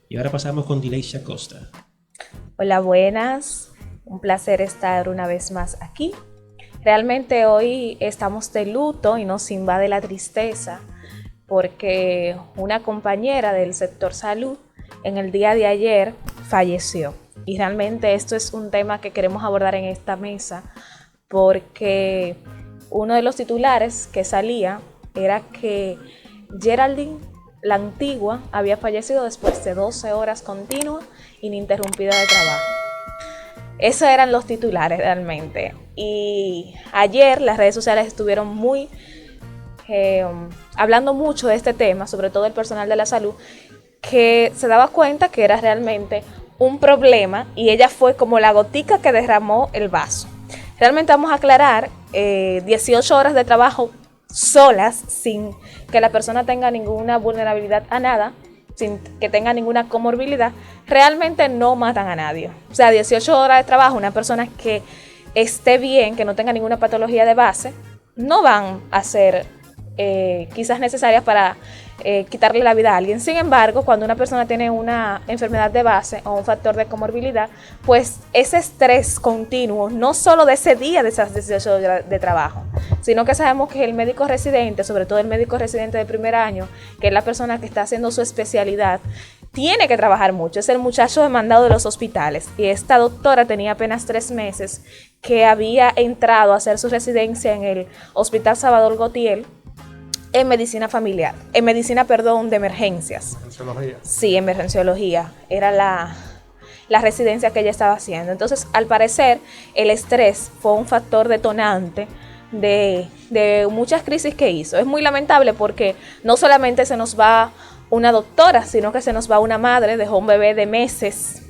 Y ahora pasamos con Dileisha Costa. Hola, buenas. Un placer estar una vez más aquí. Realmente hoy estamos de luto y nos invade la tristeza porque una compañera del sector salud en el día de ayer falleció. Y realmente esto es un tema que queremos abordar en esta mesa porque uno de los titulares que salía era que Geraldine, la antigua, había fallecido después de 12 horas continuas ininterrumpidas de trabajo. Esos eran los titulares realmente. Y ayer las redes sociales estuvieron hablando mucho de este tema, sobre todo el personal de la salud, que se daba cuenta que era realmente un problema y ella fue como la gotica que derramó el vaso. Realmente vamos a aclarar 18 horas de trabajo solas, sin que la persona tenga ninguna vulnerabilidad a nada, sin que tenga ninguna comorbilidad, realmente no matan a nadie. O sea, 18 horas de trabajo, una persona que esté bien, que no tenga ninguna patología de base, no van a ser quizás necesarias para quitarle la vida a alguien. Sin embargo, cuando una persona tiene una enfermedad de base o un factor de comorbilidad, pues ese estrés continuo, no solo de ese día de esas 18 horas de trabajo, sino que sabemos que el médico residente, sobre todo el médico residente de primer año, que es la persona que está haciendo su especialidad, tiene que trabajar mucho, es el muchacho demandado de los hospitales. Y esta doctora tenía apenas 3 meses que había entrado a hacer su residencia en el Hospital Salvador Gautier, en medicina familiar, de emergencias. Emergenciología. Sí, emergenciología, era la residencia que ella estaba haciendo. Entonces, al parecer, el estrés fue un factor detonante de muchas crisis que hizo. Es muy lamentable porque no solamente se nos va una doctora, sino que se nos va una madre, dejó un bebé de meses,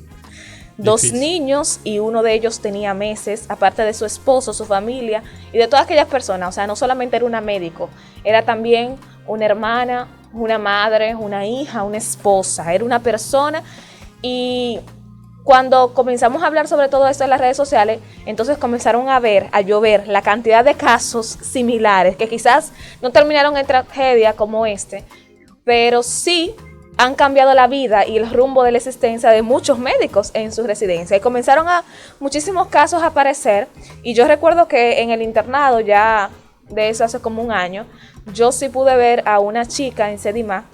2 niños, y uno de ellos tenía meses, aparte de su esposo, su familia y de todas aquellas personas. O sea, no solamente era una médico, era también una hermana, una madre, una hija, una esposa, era una persona. Y cuando comenzamos a hablar sobre todo esto en las redes sociales, entonces comenzaron a llover la cantidad de casos similares que quizás no terminaron en tragedia como este, pero sí han cambiado la vida y el rumbo de la existencia de muchos médicos en su residencia. Y comenzaron muchísimos casos a aparecer. Y yo recuerdo que en el internado, ya de eso hace como un año, yo sí pude ver a una chica en Sedima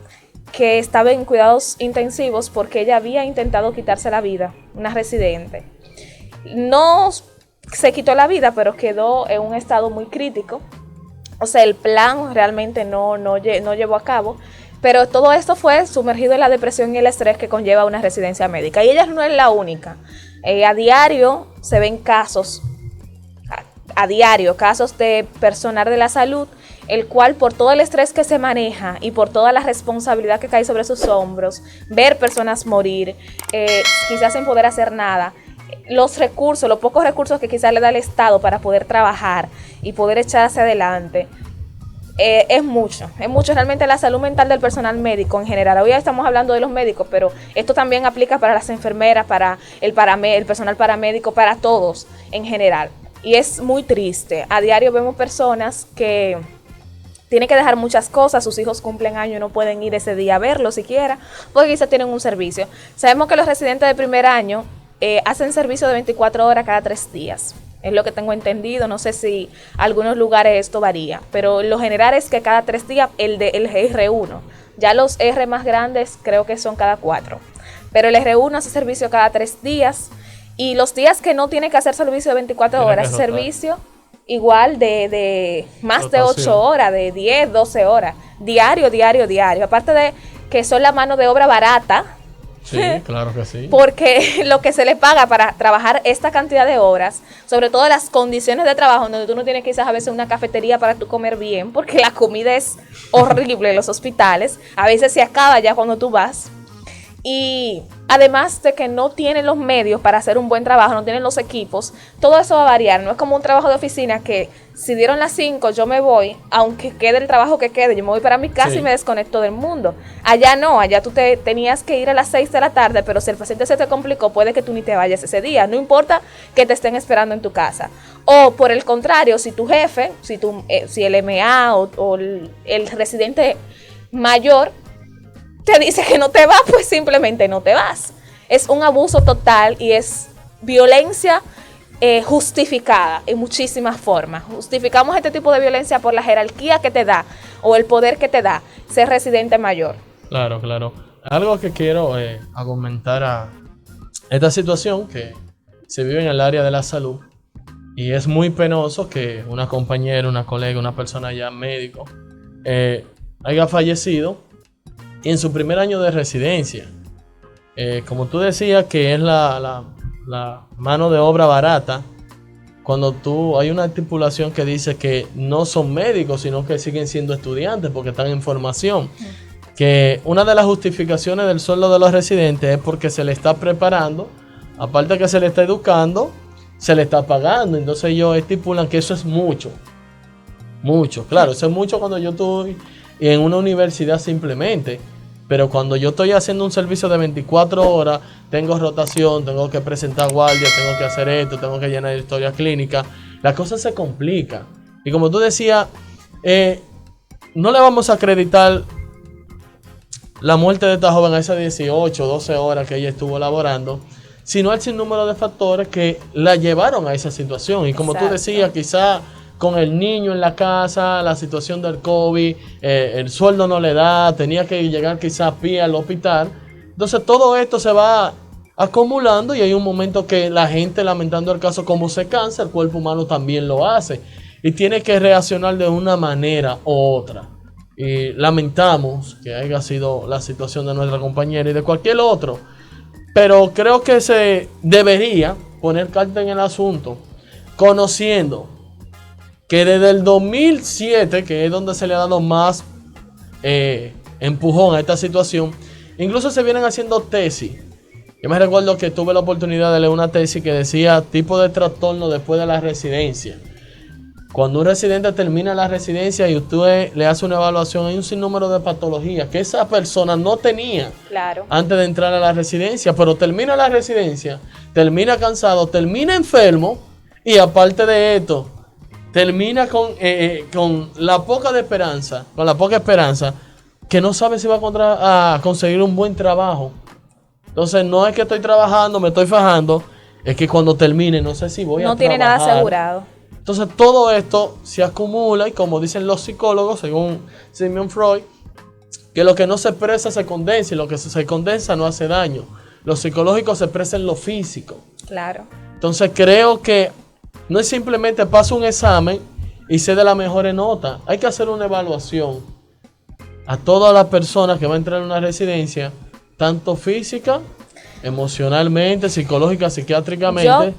que estaba en cuidados intensivos porque ella había intentado quitarse la vida, una residente. No se quitó la vida, pero quedó en un estado muy crítico. O sea, el plan realmente no llevó a cabo. Pero todo esto fue sumergido en la depresión y el estrés que conlleva una residencia médica. Y ella no es la única. A diario se ven casos, casos de personal de la salud, el cual por todo el estrés que se maneja y por toda la responsabilidad que cae sobre sus hombros, ver personas morir, quizás sin poder hacer nada, los pocos recursos que quizás le da el Estado para poder trabajar y poder echar hacia adelante, es mucho realmente la salud mental del personal médico en general. Hoy estamos hablando de los médicos, pero esto también aplica para las enfermeras, para el personal paramédico, para todos en general. Y es muy triste. A diario vemos personas que tienen que dejar muchas cosas, sus hijos cumplen años y no pueden ir ese día a verlo siquiera, porque quizás tienen un servicio. Sabemos que los residentes de primer año hacen servicio de 24 horas cada 3 días. Es lo que tengo entendido, no sé si algunos lugares esto varía, pero lo general es que cada 3 días el R1. Ya los R más grandes creo que son cada 4. Pero el R1 hace servicio cada 3 días. Y los días que no tiene que hacer servicio de 24 horas, servicio igual de más de 8 horas, de 10, 12 horas. Diario. Aparte de que son la mano de obra barata. Sí, claro que sí. Porque lo que se le paga para trabajar esta cantidad de horas, sobre todo las condiciones de trabajo, donde tú no tienes quizás a veces una cafetería para tú comer bien, porque la comida es horrible en los hospitales, a veces se acaba ya cuando tú vas. Y además de que no tienen los medios para hacer un buen trabajo, no tienen los equipos, todo eso va a variar. No es como un trabajo de oficina que si dieron las 5 yo me voy, aunque quede el trabajo que quede, yo me voy para mi casa y me desconecto del mundo. Allá no, allá tú te tenías que ir a las 6 de la tarde, pero si el paciente se te complicó, puede que tú ni te vayas ese día, no importa que te estén esperando en tu casa. O por el contrario, si tu jefe, si el MA o el residente mayor te dice que no te vas, pues simplemente no te vas. Es un abuso total y es violencia justificada en muchísimas formas. Justificamos este tipo de violencia por la jerarquía que te da o el poder que te da ser residente mayor. Claro, claro. Algo que quiero argumentar a esta situación que se vive en el área de la salud, y es muy penoso que una compañera, una colega, una persona ya médico haya fallecido y en su primer año de residencia. Como tú decías, que es la mano de obra barata, cuando hay una estipulación que dice que no son médicos, sino que siguen siendo estudiantes porque están en formación. Que una de las justificaciones del sueldo de los residentes es porque se le está preparando, aparte que se le está educando, se le está pagando. Entonces ellos estipulan que eso es mucho. Mucho, claro, eso es mucho cuando yo estoy en una universidad simplemente. Pero cuando yo estoy haciendo un servicio de 24 horas, tengo rotación, tengo que presentar guardia, tengo que hacer esto, tengo que llenar historia clínica, la cosa se complica. Y como tú decías, no le vamos a acreditar la muerte de esta joven a esas 18, 12 horas que ella estuvo laborando, sino al sinnúmero de factores que la llevaron a esa situación. Y como tú decías, quizá con el niño en la casa, la situación del COVID, el sueldo no le da, tenía que llegar quizá a pie al hospital. Entonces todo esto se va acumulando y hay un momento que la gente, lamentando el caso, como se cansa, el cuerpo humano también lo hace y tiene que reaccionar de una manera u otra. Y lamentamos que haya sido la situación de nuestra compañera y de cualquier otro, pero creo que se debería poner carta en el asunto, conociendo que desde el 2007, que es donde se le ha dado más empujón a esta situación, incluso se vienen haciendo tesis. Yo me recuerdo que tuve la oportunidad de leer una tesis que decía tipo de trastorno después de la residencia. Cuando un residente termina la residencia y usted le hace una evaluación, hay un sinnúmero de patologías que esa persona no tenía antes de entrar a la residencia, pero termina la residencia, termina cansado, termina enfermo y aparte de esto, termina con la poca esperanza, que no sabe si va a conseguir un buen trabajo. Entonces no es que estoy trabajando, me estoy fajando, es que cuando termine no sé si voy a trabajar. No tiene nada asegurado. Entonces todo esto se acumula y como dicen los psicólogos, según Sigmund Freud, que lo que no se expresa se condensa y lo que se condensa no hace daño. Lo psicológico se expresa en lo físico. Claro. Entonces creo que no es simplemente paso un examen y sé de la mejor nota. Hay que hacer una evaluación a todas las personas que van a entrar en una residencia, tanto física, emocionalmente, psicológica, psiquiátricamente,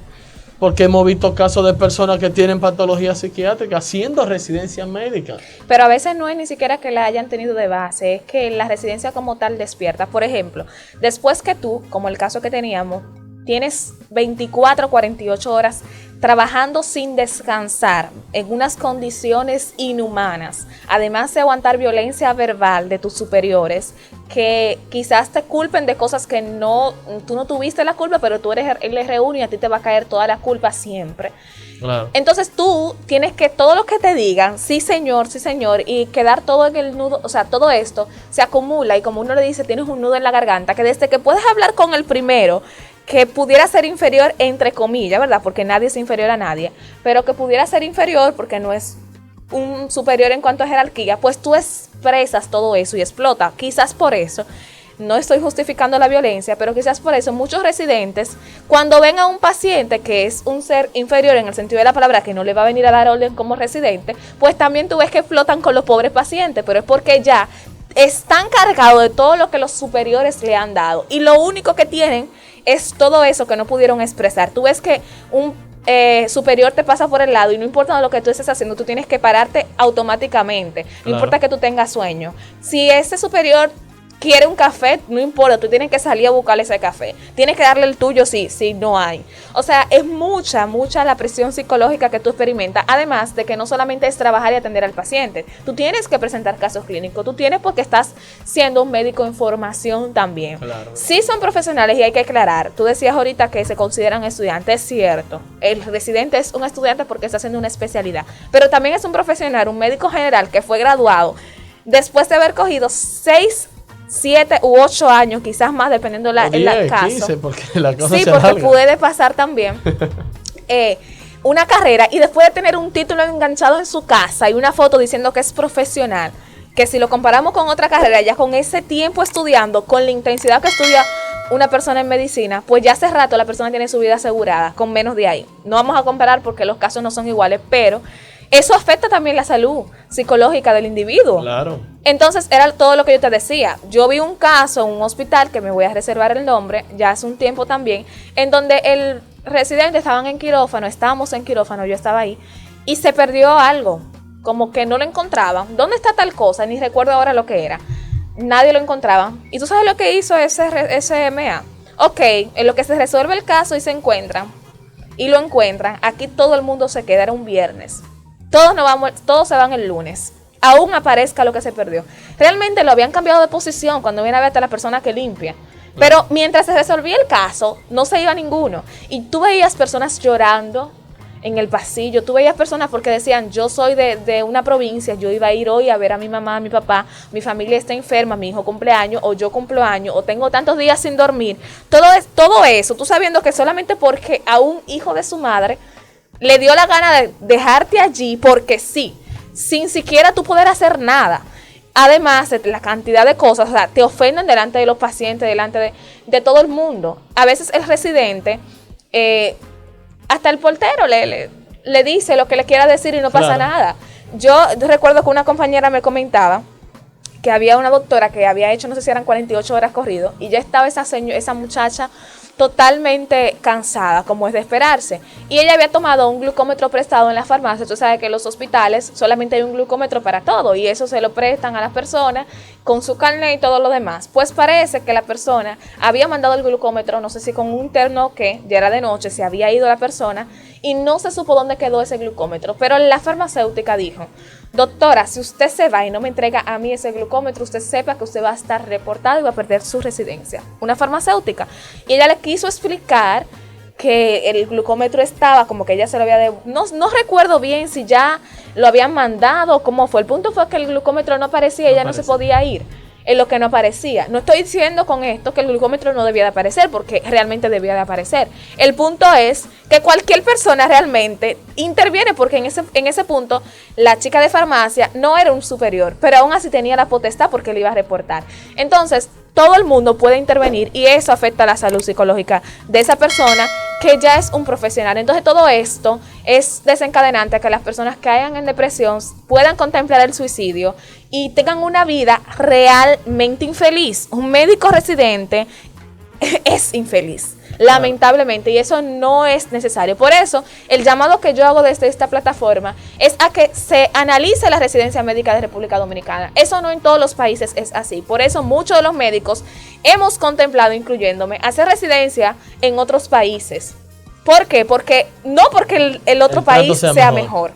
porque hemos visto casos de personas que tienen patologías psiquiátricas haciendo residencias médicas. Pero a veces no es ni siquiera que la hayan tenido de base, es que la residencia como tal despierta. Por ejemplo, después que tú, como el caso que teníamos, tienes 24, 48 horas trabajando sin descansar en unas condiciones inhumanas, además de aguantar violencia verbal de tus superiores, que quizás te culpen de cosas que tú no tuviste la culpa, pero tú eres el R1 y a ti te va a caer toda la culpa siempre. Claro. Entonces tú tienes que, todo lo que te digan, sí señor, y quedar todo en el nudo, o sea, todo esto se acumula y como uno le dice, tienes un nudo en la garganta, que desde que puedes hablar con el primero, que pudiera ser inferior entre comillas, ¿verdad? Porque nadie es inferior a nadie, pero que pudiera ser inferior porque no es un superior en cuanto a jerarquía, pues tú expresas todo eso y explota. Quizás por eso, no estoy justificando la violencia, pero quizás por eso muchos residentes, cuando ven a un paciente que es un ser inferior en el sentido de la palabra, que no le va a venir a dar orden como residente, pues también tú ves que explotan con los pobres pacientes, pero es porque ya están cargados de todo lo que los superiores le han dado y lo único que tienen es todo eso que no pudieron expresar. Tú ves que un superior te pasa por el lado y no importa lo que tú estés haciendo, tú tienes que pararte automáticamente. No importa que tú tengas sueño. Si ese superior quiere un café, no importa, tú tienes que salir a buscarle ese café. Tienes que darle el tuyo si no hay. O sea, es mucha la presión psicológica que tú experimentas. Además de que no solamente es trabajar y atender al paciente. Tú tienes que presentar casos clínicos. Tú tienes porque estás siendo un médico en formación también. Claro. Sí son profesionales y hay que aclarar. Tú decías ahorita que se consideran estudiantes. Es cierto. El residente es un estudiante porque está haciendo una especialidad. Pero también es un profesional, un médico general que fue graduado después de haber cogido 6, 7 u 8 años, quizás más, dependiendo el caso. 15, porque la cosa sí, se porque alarga. puede pasar también una carrera y después de tener un título enganchado en su casa y una foto diciendo que es profesional, que si lo comparamos con otra carrera, ya con ese tiempo estudiando, con la intensidad que estudia una persona en medicina, pues ya hace rato la persona tiene su vida asegurada, con menos de ahí. No vamos a comparar porque los casos no son iguales, pero eso afecta también la salud psicológica del individuo. Claro. Entonces era todo lo que yo te decía. Yo vi un caso en un hospital, que me voy a reservar el nombre, ya hace un tiempo también, en donde el residente estábamos en quirófano, yo estaba ahí, y se perdió algo, como que no lo encontraban. ¿Dónde está tal cosa? Ni recuerdo ahora lo que era. Nadie lo encontraba. ¿Y tú sabes lo que hizo ese MA? Ok, en lo que se resuelve el caso y se encuentran, y lo encuentran, aquí todo el mundo se queda, era un viernes. Todos se van el lunes. Aún aparezca lo que se perdió. Realmente lo habían cambiado de posición cuando viene a ver hasta la persona que limpia. Pero mientras se resolvía el caso, no se iba ninguno. Y tú veías personas llorando en el pasillo. Tú veías personas porque decían, yo soy de una provincia, yo iba a ir hoy a ver a mi mamá, a mi papá, mi familia está enferma, mi hijo cumpleaños, o yo cumplo años, o tengo tantos días sin dormir. Todo eso, tú sabiendo que solamente porque a un hijo de su madre le dio la gana de dejarte allí porque sí, sin siquiera tú poder hacer nada. Además de la cantidad de cosas, o sea, te ofenden delante de los pacientes, delante de todo el mundo. A veces el residente, hasta el portero le dice lo que le quiera decir y no pasa nada. Yo recuerdo que una compañera me comentaba que había una doctora que había hecho, no sé si eran 48 horas corrido, y ya estaba esa muchacha totalmente cansada, como es de esperarse. Y ella había tomado un glucómetro prestado en la farmacia. Tú sabes que en los hospitales solamente hay un glucómetro para todo y eso se lo prestan a las personas con su carnet y todo lo demás. Pues parece que la persona había mandado el glucómetro, no sé si con un interno o qué, ya era de noche, se había ido la persona y no se supo dónde quedó ese glucómetro. Pero la farmacéutica dijo, doctora, si usted se va y no me entrega a mí ese glucómetro, usted sepa que usted va a estar reportado y va a perder su residencia. Una farmacéutica. Y ella le quiso explicar que el glucómetro estaba como que ella se lo había... No recuerdo bien si ya lo habían mandado o cómo fue. El punto fue que el glucómetro no aparecía y ella no se podía ir en lo que no aparecía. No estoy diciendo con esto que el glucómetro no debía de aparecer, porque realmente debía de aparecer. El punto es que cualquier persona realmente interviene, porque en ese punto la chica de farmacia no era un superior, pero aún así tenía la potestad porque le iba a reportar. Entonces, todo el mundo puede intervenir y eso afecta a la salud psicológica de esa persona que ya es un profesional. Entonces todo esto es desencadenante a que las personas que caigan en depresión puedan contemplar el suicidio y tengan una vida realmente infeliz. Un médico residente es infeliz, lamentablemente, y eso no es necesario. Por eso, el llamado que yo hago desde esta plataforma es a que se analice la residencia médica de República Dominicana. Eso no en todos los países es así. Por eso, muchos de los médicos hemos contemplado, incluyéndome, hacer residencia en otros países. ¿Por qué? Porque no porque el otro país sea mejor.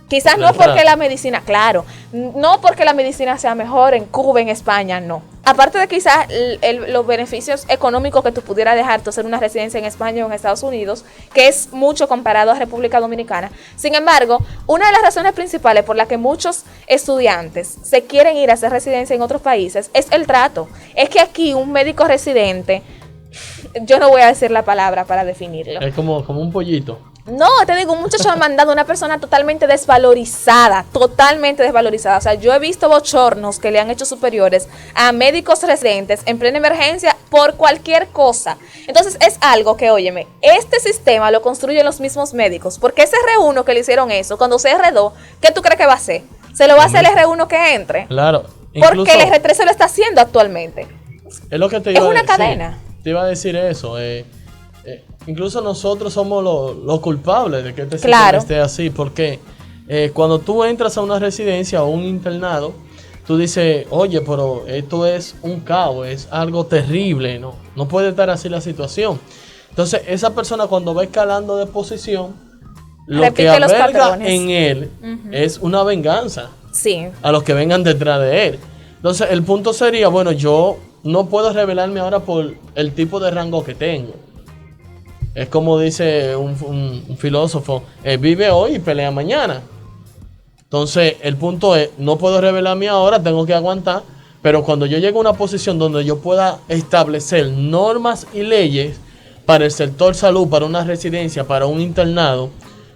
Quizás no porque la medicina, claro, no porque la medicina sea mejor en Cuba, en España, no. Aparte de quizás los beneficios económicos que tú pudieras dejar tú hacer una residencia en España o en Estados Unidos, que es mucho comparado a República Dominicana. Sin embargo, una de las razones principales por las que muchos estudiantes se quieren ir a hacer residencia en otros países es el trato. Es que aquí un médico residente, yo no voy a decir la palabra para definirlo. Es como un pollito. No, te digo, un muchacho me ha mandado una persona totalmente desvalorizada. O sea, yo he visto bochornos que le han hecho superiores a médicos residentes en plena emergencia por cualquier cosa. Entonces es algo que, óyeme, este sistema lo construyen los mismos médicos. Porque ese R1 que le hicieron eso, cuando se R2, ¿qué tú crees que va a hacer? ¿Se lo va a hacer el R1 que entre? Claro. Porque el R3 se lo está haciendo actualmente. Es lo que te iba a decir. Es una cadena. Te iba a decir eso. Incluso nosotros somos los culpables de que este sistema esté así, porque cuando tú entras a una residencia o un internado, tú dices, oye, pero esto es un caos, es algo terrible, no puede estar así la situación. Entonces, esa persona cuando va escalando de posición, lo Repite que los alberga patrones. en él es una venganza Sí. a los que vengan detrás de él. Entonces, el punto sería, bueno, yo no puedo revelarme ahora por el tipo de rango que tengo. Es como dice un filósofo, vive hoy y pelea mañana. Entonces, el punto es, no puedo revelarme ahora, tengo que aguantar, pero cuando yo llegue a una posición donde yo pueda establecer normas y leyes para el sector salud, para una residencia, para un internado,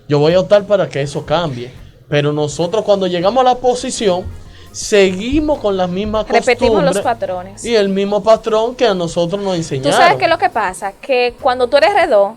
yo voy a optar para que eso cambie. Pero nosotros cuando llegamos a la posición, seguimos con las mismas costumbres. Repetimos los patrones. Y el mismo patrón que a nosotros nos enseñaron. ¿Tú sabes qué es lo que pasa? Que cuando tú eres R2,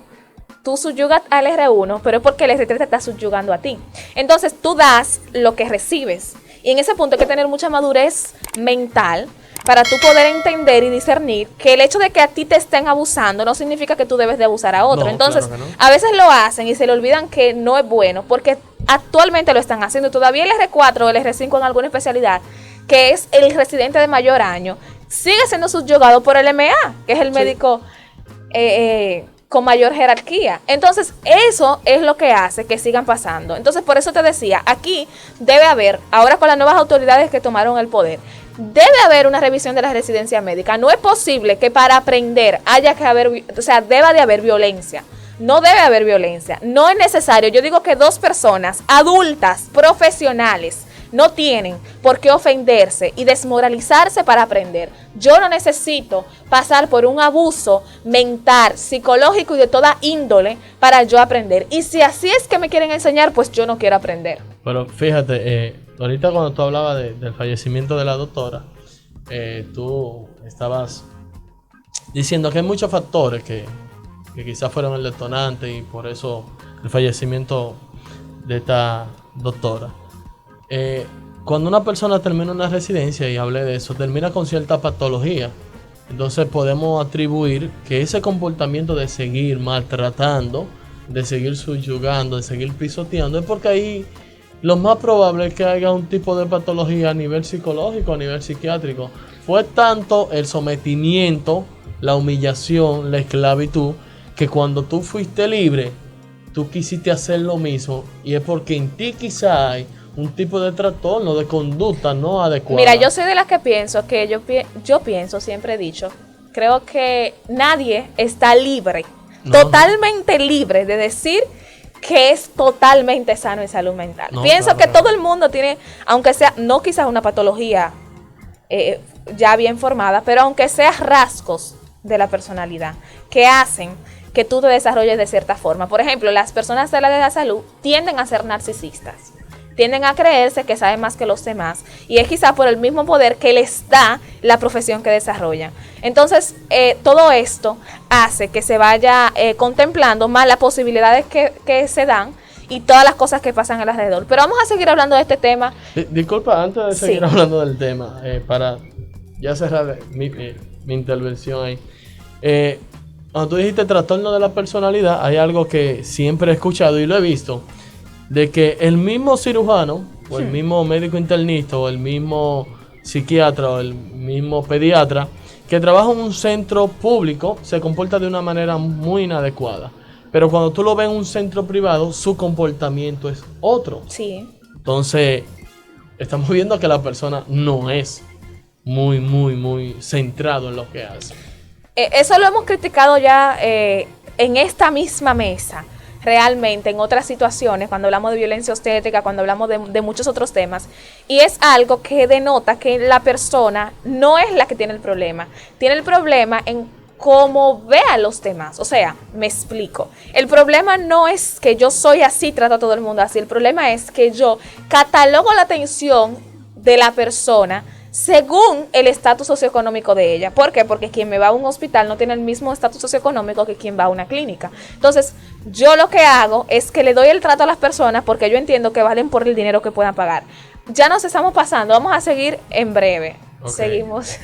tú subyugas al R1, pero es porque el R3 te está subyugando a ti. Entonces tú das lo que recibes. Y en ese punto hay que tener mucha madurez mental para tú poder entender y discernir que el hecho de que a ti te estén abusando no significa que tú debes de abusar a otro. No, Entonces, claro que no. a veces lo hacen y se le olvidan que no es bueno, porque actualmente lo están haciendo. Todavía el R4 o el R5 en alguna especialidad, que es el residente de mayor año, sigue siendo subyugado por el MA, que es el médico con mayor jerarquía. Entonces, eso es lo que hace que sigan pasando. Entonces, por eso te decía, aquí debe haber, ahora con las nuevas autoridades que tomaron el poder, debe haber una revisión de la residencia médica. No es posible que para aprender haya que haber, o sea, deba de haber violencia. No debe haber violencia. No es necesario. Yo digo que dos personas adultas, profesionales, no tienen por qué ofenderse y desmoralizarse para aprender. Yo no necesito pasar por un abuso mental, psicológico y de toda índole para yo aprender. Y si así es que me quieren enseñar, pues yo no quiero aprender. Pero fíjate, ahorita cuando tú hablabas del fallecimiento de la doctora, tú estabas diciendo que hay muchos factores que quizás fueron el detonante y por eso el fallecimiento de esta doctora. Cuando una persona termina una residencia, y hablé de eso, termina con cierta patología. Entonces podemos atribuir que ese comportamiento de seguir maltratando, de seguir subyugando, de seguir pisoteando, es porque ahí lo más probable es que haya un tipo de patología a nivel psicológico, a nivel psiquiátrico. Fue tanto el sometimiento, la humillación, la esclavitud, que cuando tú fuiste libre, tú quisiste hacer lo mismo, y es porque en ti quizá hay un tipo de trastorno de conducta no adecuada. Mira, yo soy de las que pienso que yo pienso, siempre he dicho, creo que nadie está libre, totalmente libre de decir que es totalmente sano en salud mental. Pienso que todo el mundo tiene, aunque sea, no quizás una patología ya bien formada, pero aunque sea rasgos de la personalidad que hacen que tú te desarrolles de cierta forma. Por ejemplo, las personas de la salud tienden a ser narcisistas, tienden a creerse que saben más que los demás, y es quizá por el mismo poder que les da la profesión que desarrollan. Entonces, todo esto hace que se vaya contemplando más las posibilidades que se dan y todas las cosas que pasan alrededor. Pero vamos a seguir hablando de este tema. Disculpa, antes de seguir hablando del tema, para ya cerrar mi intervención ahí. Cuando tú dijiste trastorno de la personalidad, hay algo que siempre he escuchado y lo he visto, de que el mismo cirujano, o el mismo médico internista, o el mismo psiquiatra, o el mismo pediatra, que trabaja en un centro público, se comporta de una manera muy inadecuada. Pero cuando tú lo ves en un centro privado, su comportamiento es otro. Sí. Entonces, estamos viendo que la persona no es muy centrado en lo que hace. Eso lo hemos criticado ya en esta misma mesa, realmente, en otras situaciones, cuando hablamos de violencia obstétrica, cuando hablamos de muchos otros temas, y es algo que denota que la persona no es la que tiene el problema en cómo ve a los demás. O sea, me explico, el problema no es que yo soy así, trato a todo el mundo así, el problema es que yo catalogo la atención de la persona según el estatus socioeconómico de ella. ¿Por qué? Porque quien me va a un hospital no tiene el mismo estatus socioeconómico que quien va a una clínica. Entonces, yo lo que hago es que le doy el trato a las personas porque yo entiendo que valen por el dinero que puedan pagar. Ya nos estamos pasando, vamos a seguir en breve. Okay. Seguimos.